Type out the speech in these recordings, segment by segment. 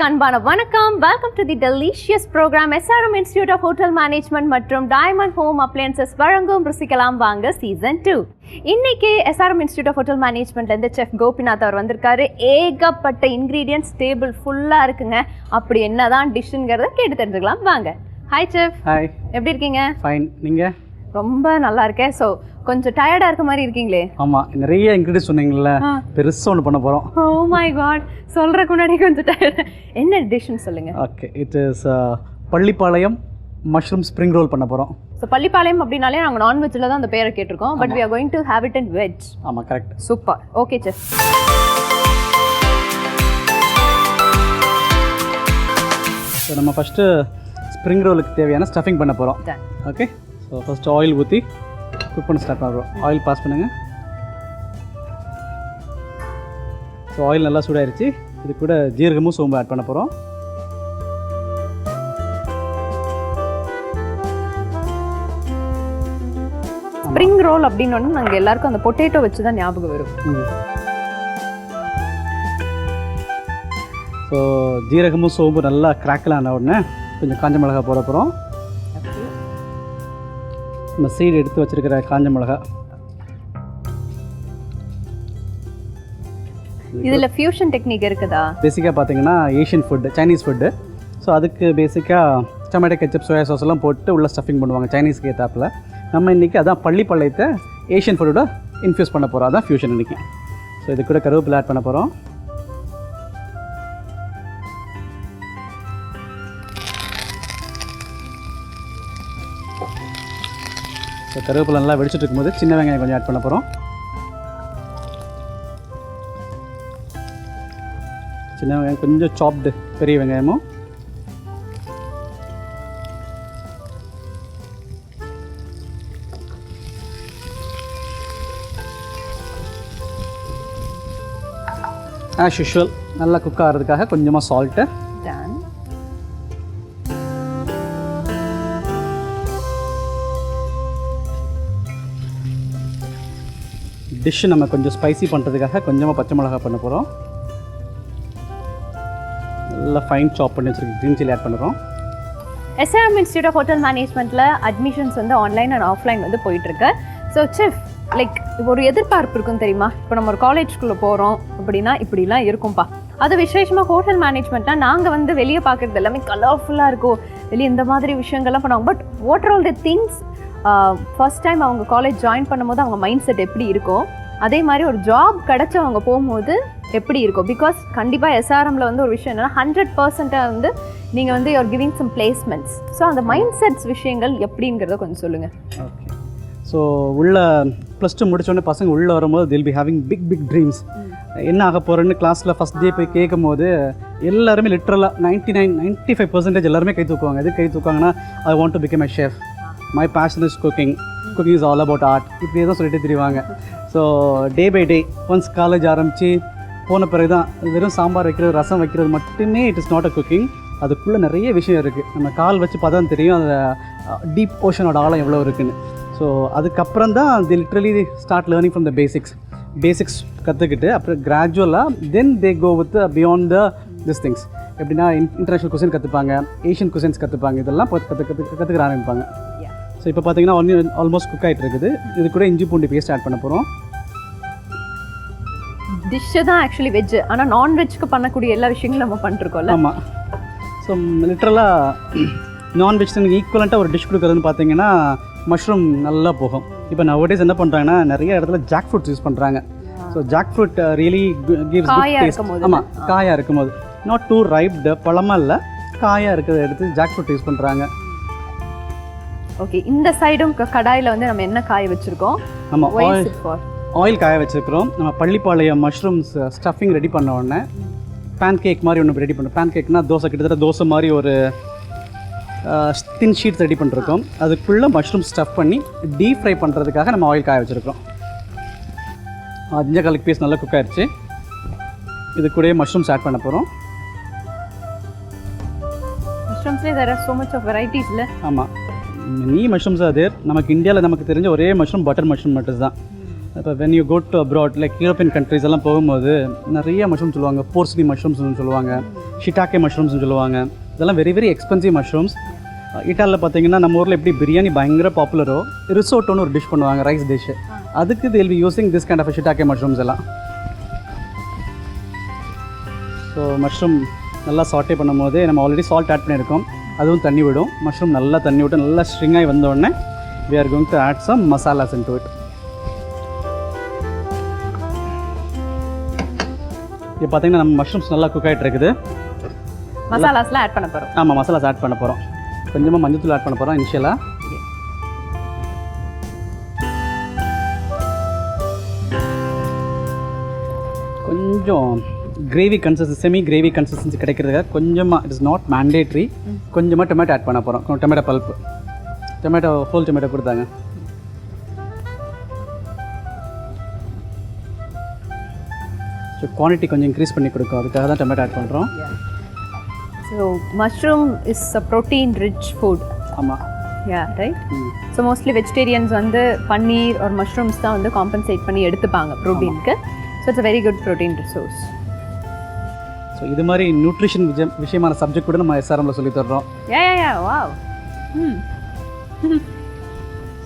அன்பான வணக்கம். Welcome to the delicious programme SRM institute of hotel management மற்றும் diamond home appliances வழங்கும் ருசிக்கலாம் வாங்க சீசன் 2. இன்னைக்கு SRM இன்ஸ்டிடியூட் ஆஃப் ஹோட்டல் மேனேஜ்மெண்ட்லேருந்து செஃப் கோபிநாத் அவர் வந்திருக்காரு. ஏகப்பட்ட இன்க்ரீடியன்ட்ஸ் டேபிள் ஃபுல்லாக இருக்குங்க. அப்படி என்னதான் டிஷ்ஷுங்கிறத கேட்டு தெரிஞ்சுக்கலாம் வாங்க. Hi chef. ஹாய், எப்படி இருக்கீங்க? ஃபைன். நீங்கள்? ரொம்ப நல்லா இருக்கேன். ஸோ கொஞ்சம் டயர்டாக இருக்க மாதிரி இருக்கீங்களே? ஆமாம், நிறைய இன்க்ரீடியன்ஸ் சொன்னீங்களே, பெருசாக ஒன்று பண்ண போகிறோம். ஓ மை காட், சொல்கிறக்கு முன்னாடி கொஞ்சம் டயர்ட். என்ன டிஷ்னு சொல்லுங்கள். Okay, it is Pallipalayam mushroom spring role பண்ண போகிறோம். ஸோ பள்ளிப்பாளையம் அப்படின்னாலே நாங்கள் நான்வெஜ்ஜில் தான் அந்த பேரை கேட்டிருக்கோம். But we are going to have it in veg. ஆமாம், correct. Super. Okay chef. So நம்ம ஃபஸ்ட்டு ஸ்ப்ரிங் ரோலுக்கு தேவையான ஸ்டஃபிங் பண்ண போகிறோம். ஓகே, ஸோ ஃபஸ்ட்டு ஆயில் ஊற்றி குக் பண்ண ஸ்டார்ட் பண்ணுறோம். ஆயில் பாஸ் பண்ணுங்கள். ஸோ ஆயில் நல்லா சூடாயிருச்சு. இது கூட ஜீரகமும் சோம்பு ஆட் பண்ண போகிறோம். ஸ்ப்ரிங் ரோல் அப்படின்னு நாங்கள் எல்லாருக்கும் அந்த பொட்டேட்டோ வச்சு தான் ஞாபகம் வரும். ஸோ ஜீரகமும் சோம்பு நல்லா கிராக்கில் ஆன உடனே கொஞ்சம் காஞ்ச மிளகா போட போகிறோம். நம்ம சீடு எடுத்து வச்சுருக்கிற காஞ்ச மிளகா. இதில் ஃபியூஷன் டெக்னிக் இருக்குதா? பேசிக்காக பார்த்தீங்கன்னா Asian food, Chinese food. So அதுக்கு பேசிக்காக டொமேட்டோ கெச்சப், சோயா சாஸ் எல்லாம் போட்டு உள்ள ஸ்டஃபிங் பண்ணுவாங்க சைனீஸ்க்கு ஏற்றாப்பில். நம்ம இன்றைக்கி அதான் பள்ளிப்பாளையத்தை ஏஷியன் ஃபுட்டோட இன்ஃப்யூஸ் பண்ண போகிறோம். அதான் ஃபியூஷன் இன்றைக்கி. ஸோ இது கூட கருவேப்பிலை ஆட் பண்ண போகிறோம். ஸோ கருவேப்பிலை நல்லா வெடிச்சிட்டு இருக்கும்போது சின்ன வெங்காயம் கொஞ்சம் ஆட் பண்ண போகிறோம். சின்ன வெங்காயம் கொஞ்சம் சாப்டு, பெரிய வெங்காயமும். ஆஸ் யூஷுவல் நல்லா குக் ஆகிறதுக்காக கொஞ்சமாக சால்ட்டு. டிஷ்ஷு நம்ம கொஞ்சம் ஸ்பைசி பண்ணுறதுக்காக கொஞ்சமாக பச்சை மிளகா பண்ண போகிறோம். நல்லா ஃபைன் சாப் பண்ணி வச்சுருக்கு க்ரீன் சில்லி ஆட் பண்ணுறோம். SRM இன்ஸ்டிடியூட் ஆஃப் ஹோட்டல் மேனேஜ்மெண்ட்டில் அட்மிஷன்ஸ் வந்து ஆன்லைன் அண்ட் ஆஃப்லைன் வந்து போயிட்டுருக்கு. ஸோ செஃப், லைக் ஒரு எதிர்பார்ப்பு இருக்கும் தெரியுமா? இப்போ நம்ம ஒரு காலேஜ்குள்ளே போகிறோம் அப்படின்னா இப்படிலாம் இருக்கும்ப்பா. அது விசேஷமாக ஹோட்டல் மேனேஜ்மெண்ட்னால் நாங்கள் வந்து வெளியே பார்க்குறது எல்லாமே கலர்ஃபுல்லாக இருக்கும், வெளியே இந்த மாதிரி விஷயங்கள்லாம் பண்ணுவாங்க. But what are all the things first time அவங்க காலேஜ் ஜாயின் பண்ணும்போது அவங்க மைண்ட் செட் எப்படி இருக்கும், அதே மாதிரி ஒரு ஜாப் கிடச்சி அவங்க போகும்போது எப்படி இருக்கும்? பிகாஸ் கண்டிப்பாக SRMல வந்து ஒரு விஷயம் என்னென்னா 100% வந்து நீங்கள் வந்து you are giving some placements. So அந்த மைண்ட் செட்ஸ் விஷயங்கள் எப்படிங்கிறத கொஞ்சம் சொல்லுங்கள். ஓகே, ஸோ உள்ள +2 முடித்தோடனே பசங்க உள்ளே வரும்போது தில் பி ஹேவிங் பிக் ட்ரீம்ஸ். என்ன ஆக போகிறேன்னு கிளாஸில் ஃபஸ்ட் டே போய் கேட்கும் போது எல்லாருமே லிட்ரலாக 95% எல்லாருமே கை தூக்குவாங்க. எது கை தூக்குவாங்கன்னா, I want to become a chef, my passion is cooking is all about art, இப்படியே தான் சொல்லிட்டு தெரிவாங்க. So day by day once college ஆரம்பித்து போன பிறகு தான் வெறும் சாம்பார் வைக்கிறது, ரசம் வைக்கிறது மட்டுமே it is not a cooking. அதுக்குள்ளே நிறைய விஷயம் இருக்குது. நம்ம கால் வச்சு பார்த்தா தான் தெரியும் அந்த டீப் ஓஷனோட ஆழம் எவ்வளோ இருக்குதுன்னு. ஸோ அதுக்கப்புறம் தான் the literally start learning from the basics கற்றுக்கிட்டு அப்புறம் கிராஜுவலாக then they go with beyond the this things. எப்படின்னா இன்டர்நேஷ்னல் குசின் கற்றுப்பாங்க, ஏஷியன் குசின்ஸ் கற்றுப்பாங்க, இதெல்லாம் கற்றுக்க ஆரம்பிப்பாங்க. ஸோ இப்போ பார்த்தீங்கன்னா ஆல்மோஸ்ட் குக் ஆகிட்டு இருக்குது. இது கூட இஞ்சி பூண்டு பேஸ்ட் ஆட் பண்ண போகிறோம். டிஷ்ஷு தான் ஆக்சுவலி வெஜ்ஜு, ஆனால் நான்வெஜ்க்கு பண்ணக்கூடிய எல்லா விஷயங்களும் நம்ம பண்ணிருக்கோம்ல. ஆமாம், ஸோ லிட்ரலாக நான்வெஜ்க்கு ஈக்குவலண்ட்டாக ஒரு டிஷ் கொடுக்குறதுன்னு பார்த்தீங்கன்னா மஷ்ரூம் நல்லா போகும். இப்போ நவடேஸ் என்ன பண்ணுறாங்கன்னா நிறைய இடத்துல ஜாக் ஃப்ரூட்ஸ் யூஸ் பண்ணுறாங்க. So jackfruit really gives good taste. ஆமாம், காயாக இருக்கும்போது நாட் டூ ரைப்டு, பழமாக இல்லை, காயாக இருக்கிறத எடுத்து ஜாக் ஃப்ரூட் யூஸ் பண்ணுறாங்க. ஓகே, இந்த சைடும் கடாயில் வந்து நம்ம என்ன காய வச்சுருக்கோம்? ஆமாம், ஆயில் காய வச்சுருக்கிறோம். நம்ம பள்ளிப்பாளையம் மஷ்ரூம்ஸ் ஸ்டஃபிங் ரெடி பண்ண உடனே பேன் கேக் மாதிரி ஒன்று ரெடி பண்ணுறோம். பேன் கேக்னால் தோசை, கிட்டத்தட்ட தோசை மாதிரி ஒரு தின் ஷீட்ஸ் ரெடி பண்ணிருக்கோம். அதுக்குள்ளே மஷ்ரூம் ஸ்டஃப் பண்ணி டீப் ஃப்ரை பண்ணுறதுக்காக நம்ம ஆயில் காய வச்சுருக்கோம். 5 பீஸ் நல்லா குக் ஆயிடுச்சு. இது கூடயே மஷ்ரூம்ஸ் ஆட் பண்ண போகிறோம். மஷ்ரூம்ஸ்லேயே there are so much of varieties இல்லை? ஆமாம், many mushrooms are there. நமக்கு இந்தியாவில் நமக்கு தெரிஞ்ச ஒரே மஷ்ரூம் பட்டர் மஷ்ரூம் மட்டும் தான். இப்போ when you go to abroad like European countries எல்லாம் போகும்போது நிறைய மஷ்ரூம் சொல்லுவாங்க, போர்ஸ்னி மஷ்ரூம்ஸ்னு சொல்லுவாங்க, ஷிட்டாக்கே மஷ்ரூம்ஸ்னு சொல்லுவாங்க. இதெல்லாம் வெரி வெரி எக்ஸ்பென்சிவ் மஷ்ரூம்ஸ். இட்டாலியில் பார்த்தீங்கன்னா நம்ம ஊரில் எப்படி பிரியாணி பயங்கர பாப்புலரோ, ரிசோட்டோன்னு ஒரு டிஷ் பண்ணுவாங்க, ரைஸ் டிஷ்ஷு. அதுக்கு they'll be using this kind of shiitake mushrooms எல்லாம். ஸோ மஷ்ரூம் நல்லா சாட்டே பண்ணும்போது நம்ம ஆல்ரெடி சால்ட் ஆட் பண்ணியிருக்கோம், அதுவும் தண்ணி விடும். மஷ்ரூம் நல்லா தண்ணி விட்டு நல்லா ஸ்ட்ரிங்காகி வந்தோடனே we are going to add some masalas into it. இப்போ பார்த்தீங்கன்னா நம்ம மஷ்ரூம்ஸ் நல்லா குக் ஆகிட்டு இருக்குது. மசாலாஸ்லாம் ஆட் பண்ண போகிறோம். ஆமாம், மசாலாஸ் ஆட் பண்ண போகிறோம். கொஞ்சமாக மஞ்சத்தூள் ஆட் பண்ண போகிறோம் இனிஷியலாக. கொஞ்சம் gravy consistency, semi gravy consistency கிடைக்கிறதுக்காக கொஞ்சமாக, இட் இஸ் நாட் மேண்டேட்ரி, கொஞ்சமாக டொமேட்டோ ஆட் பண்ண போகிறோம். Tomato pulp, tomato whole tomato கொடுத்தாங்க. ஸோ குவான்டிட்டி கொஞ்சம் இன்க்ரீஸ் பண்ணி கொடுக்கும், அதுக்காக தான் டொமேட்டோ ஆட் பண்ணுறோம். So mushroom is a protein rich food. ஆமாம், ya right. So mostly vegetarians வந்து பன்னீர் ஒரு மஷ்ரூம்ஸ் தான் வந்து காம்பன்சேட் பண்ணி எடுத்துப்பாங்க ப்ரோட்டீனுக்கு. So it's a very good protein resource. So இது மாதிரி நியூட்ரிஷன் விஷயமான சப்ஜெக்ட் கூட நம்ம எஸ்ஆர்எம்ல சொல்லி தர்றோம். Yeah wow.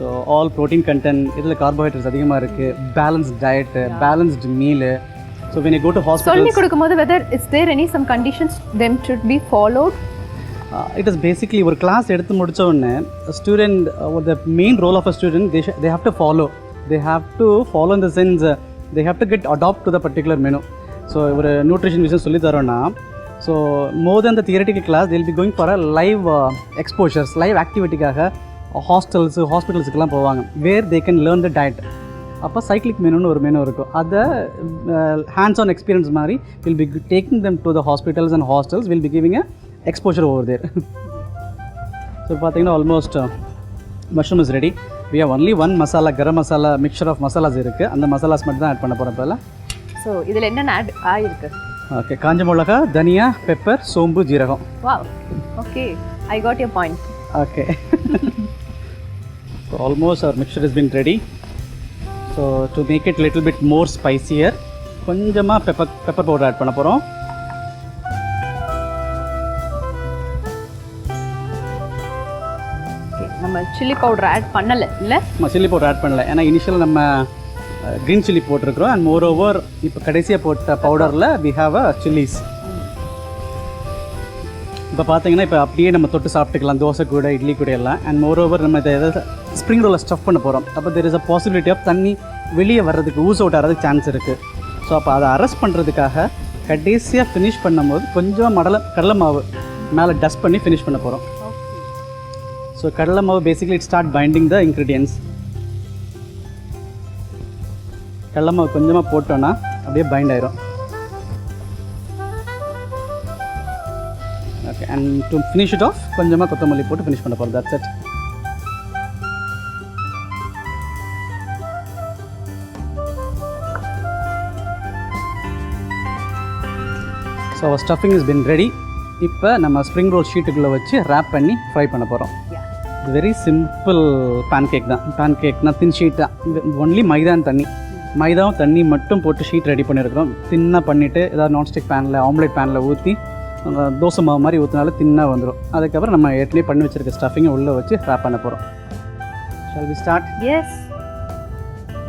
So all protein content, இதில் கார்போஹைட்ரேட்ஸ் அதிகமாக இருக்குது, balanced diet, balanced meal. So when you go to hospital, சொல்லி கொடுக்கும்போது whether is there any some conditions them should be followed? It is basically ஒரு கிளாஸ் எடுத்து முடிச்ச உடனே student, the main role of a student, they have to follow in the sense they have to get adopt to the particular menu. So ஒரு nutrition விஷயம் சொல்லி தரோன்னா, so more then the theoretical class they'll be going for a live exposures, live ஆக்டிவிட்டிக்காக ஹாஸ்பிட்டல்ஸுக்கெல்லாம் போவாங்க, where they can learn the diet. அப்போ cyclic மெனுன்னு ஒரு மெனு இருக்கும், அதை ஹேண்ட்ஸ் ஆன் எக்ஸ்பீரியன்ஸ் மாதிரி will be taking them to the hospitals and hostels, will be giving exposure over there. So பார்த்தீங்கன்னா almost mushroom is ready. We have only one masala, garam masala, mixture of மசாலாஸ் இருக்குது, அந்த மசாலாஸ் மட்டும் தான் ஆட் பண்ண போகிறோம் இப்போ. ஸோ இதில் என்னென்ன ஆட் ஆகிருக்கு? ஓகே, காஞ்ச மிளகா, தனியா, பெப்பர், சோம்பு, ஜீரகம். Wow, okay, I got your point. Okay, so almost our mixture has been ready. So to make it little bit more spicier, கொஞ்சமா pepper powder add பண்ண போறோம். நம்ம chili powder add பண்ணல இல்ல? நம்ம chili powder add பண்ணல, ஏன்னா initial நம்ம green chili போட்டிருக்கிறோம், and moreover இப்போ கடைசியாக போட்ட பவுடரில் we have a chilies. இப்போ பார்த்தீங்கன்னா இப்போ அப்படியே நம்ம தொட்டு சாப்பிட்டுக்கலாம், தோசை கூட, இட்லி கூட எல்லாம். அண்ட் மோரோவர் நம்ம இதை எதாவது ஸ்ப்ரிங் ரோலில் ஸ்டஃப் பண்ண போகிறோம். அப்போ there is a possibility of தண்ணி வெளியே வர்றதுக்கு, ஊஸ் அவுட் ஆகிறதுக்கு சான்ஸ் இருக்குது. ஸோ அப்போ அதை அரெஸ்ட் பண்ணுறதுக்காக கடைசியாக ஃபினிஷ் பண்ணும்போது கொஞ்சமாக கடலை மாவு மேலே டஸ்ட் பண்ணி ஃபினிஷ் பண்ண போகிறோம். ஸோ கடலை மாவு basically it start binding the ingredients. கடலை மாவு கொஞ்சமாக போட்டோன்னா அப்படியே பைண்ட் ஆயிரும். Okay, and to finish it off, கொஞ்சமா கொத்தமல்லி போட்டு finish பண்ண போறோம். That's it. So our stuffing has been ready. இப்போ நம்ம ஸ்ப்ரிங் ரோல் ஷீட்டுக்குள்ளே வச்சு ரேப் பண்ணி ஃப்ரை பண்ண போகிறோம். வெரி சிம்பிள் பேன்கேக் தான். பேன்கேக்னா தின் ஷீட் தான், ஒன்லி மைதான் தண்ணி, மைதாவும் தண்ணி மட்டும் போட்டு ஷீட் ரெடி பண்ணியிருக்கிறோம். தின்னாக பண்ணிவிட்டு ஏதாவது நான்ஸ்டிக் பேனில், ஆம்லேட் பேனில் ஊற்றி தோசை மாவு மாதிரி ஊற்றினாலும் தின்னாக வந்துடும். அதுக்கப்புறம் நம்ம ஏற்கனவே பண்ணி வச்சுருக்க ஸ்டஃபிங்கை உள்ளே வச்சு ரேப் பண்ண போகிறோம். Shall we start? Yes.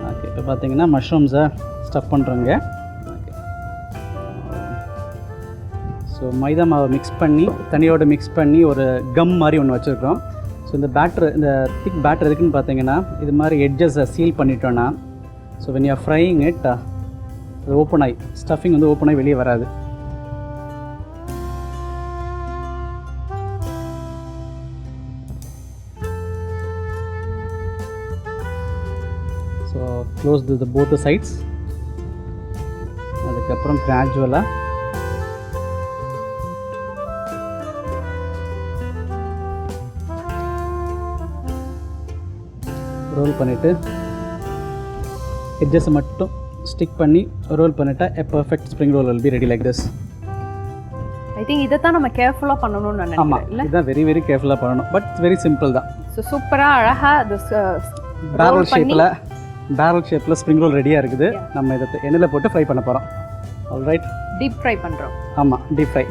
Okay, இப்போ பார்த்தீங்கன்னா மஷ்ரூம்ஸை ஸ்டஃப் பண்ணுறோங்க. ஓகே, ஸோ மைதா மாவை மிக்ஸ் பண்ணி தண்ணியோடு மிக்ஸ் பண்ணி ஒரு கம் மாதிரி ஒன்று வச்சுருக்கோம். ஸோ இந்த திக் பேட்டர் எதுக்குன்னு பார்த்தீங்கன்னா, இது மாதிரி எட்ஜஸை சீல் பண்ணிட்டோன்னா, so when you are frying it அது ஓப்பன் ஆகி, ஸ்டஃபிங் வந்து ஓப்பன் ஆகி வெளியே வராது. So close the both sides. அதுக்கப்புறம் கிராஜுவலாக ரோல் பண்ணிவிட்டு எட்ஜஸை மட்டும் ஸ்டிக் பண்ணி ரோல் பண்ணிட்டா a perfect spring roll will be ready like this. I think இதை தான் நம்ம கேர்ஃபுல்லாக பண்ணணும்னு நான் நினைக்கிறேன். இல்லை, இதுதான் வெரி வெரி கேர்ஃபுல்லாக பண்ணணும். பட் வெரி சிம்பிள் தான். ஸோ சூப்பராக அழகாக பேரல் ஷேப்பில் பேரல் ஷேப்பில் ஸ்ப்ரிங் ரோல் ரெடியாக இருக்குது. நம்ம இதை எண்ணெயில் போட்டு ஃப்ரை பண்ண போகிறோம். ஆல்ரைட், டீப் ஃப்ரை பண்ணுறோம். ஆமாம், டீப் ஃப்ரை.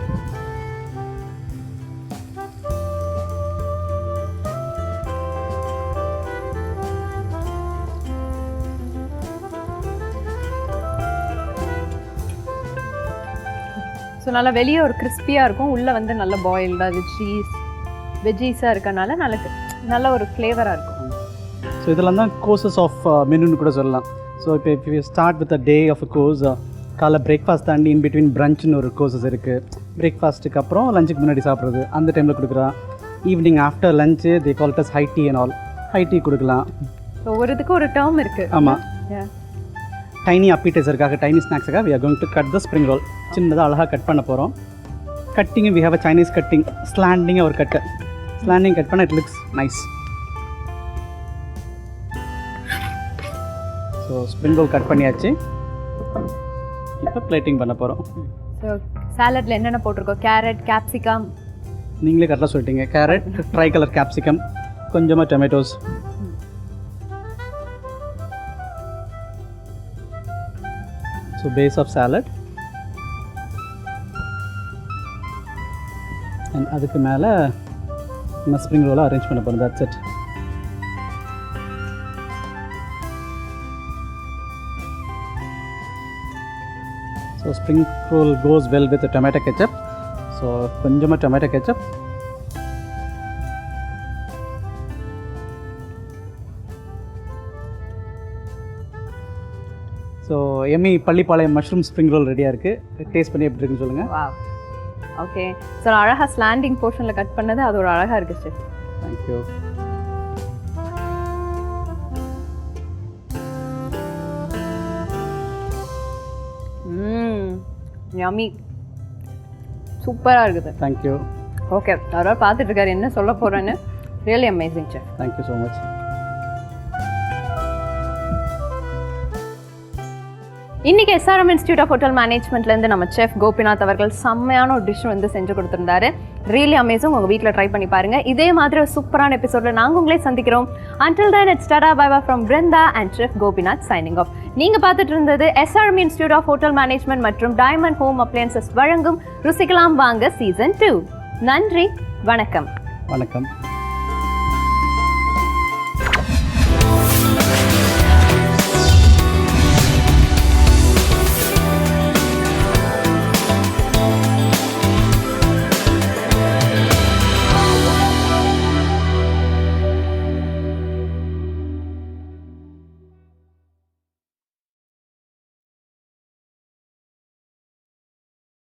ஸோ நல்லா வெளியே ஒரு கிறிஸ்பியாக இருக்கும், உள்ளே வந்து நல்ல பாயில்டாக வெஜ்ஜீஸாக இருக்கனால நல்ல ஒரு ஃப்ளேவராக இருக்கும். ஸோ இதெல்லாம் தான் கோர்சஸ் ஆஃப் மெனுன்னு கூட சொல்லலாம். ஸோ இப்போ if you start with a day of a course, காலை பிரேக்ஃபாஸ்ட் தாண்டி இன் பிட்வீன் பிரஞ்சுன்னு ஒரு கோர்சஸ் இருக்குது. பிரேக்ஃபாஸ்ட்டுக்கு அப்புறம் லஞ்சுக்கு முன்னாடி சாப்பிட்றது அந்த டைமில் கொடுக்குறான். Evening after lunch they call it as high tea and all. High tea கொடுக்கலாம். ஸோ ஒரு இதுக்கு ஒரு டேர்ம் இருக்குது. ஆமாம். டைனி அப்பீடைசருக்காக, டைனி ஸ்நாக்ஸுக்காக we are going to cut the spring roll. சின்னதாக அழகாக கட் பண்ண போகிறோம். கட்டிங்கு we have a Chinese cutting. ஸ்லாண்டிங்காக ஒரு கட்டு. ஸ்லாண்டிங் கட் பண்ண it looks nice. So spring roll cut பண்ணியாச்சு. இப்போ பிளேட்டிங் பண்ண போகிறோம். ஸோ சாலட்டில் என்னென்ன போட்டிருக்கோம்? Carrot, capsicum. நீங்களே கரெக்டாக சொல்லிட்டீங்க. கேரட், ட்ரை கலர் கேப்சிகம், கொஞ்சமாக tomatoes. So base of salad. And அதுக்கு மேலே நம்ம ஸ்ப்ரிங் ரோலாக அரேஞ்ச் பண்ண போகிறோம். That's it. So spring roll goes well with tomato ketchup. So கொஞ்சமாக டொமேட்டோ கெச்சப். ஸோ எம்மி பள்ளிப்பாளையம் மஷ்ரூம் ஸ்ப்ரிங் ரோல் ரெடியாக இருக்குது. டேஸ்ட் பண்ணி எப்படி இருக்குன்னு சொல்லுங்கள். வா, ஓகே. ஸோ அழகாக ஸ்லாண்டிங் போர்ஷனில் கட் பண்ணது அது ஒரு அழகாக இருக்குது சார். தேங்க்யூ. யம்மி, சூப்பராக இருக்குது. தேங்க்யூ. ஓகே, அவரால் பார்த்துட்டு இருக்காரு என்ன சொல்ல போகிறேன்னு. Really amazing sir. Thank you so much. இன்றைக்கி எஸ்ஆர்எம் இன்ஸ்டியூட் ஆஃப் ஹோட்டல் மேனேஜ்மெண்ட்லேருந்து நம்ம செஃப் கோபிநாத் அவர்கள் செம்மையான ஒரு டிஷ் வந்து செஞ்சு கொடுத்துருந்தாரு. Really amazing. உங்கள் வீட்டில் ட்ரை பண்ணி பாருங்கள். இதே மாதிரி ஒரு சூப்பரான எபிசோடில் நாங்கள் உங்களே சந்திக்கிறோம். அன்டில் தென் இட்ஸ் டாடா bye bye from Brinda and chef Gopinath signing off. நீங்கள் பார்த்துட்டு இருந்தது SRM institute of hotel management மற்றும் டைமண்ட் ஹோம் அப்ளையன்சஸ் வழங்கும் ருசிக்கலாம் வாங்க சீசன் 2. நன்றி, வணக்கம். வணக்கம்.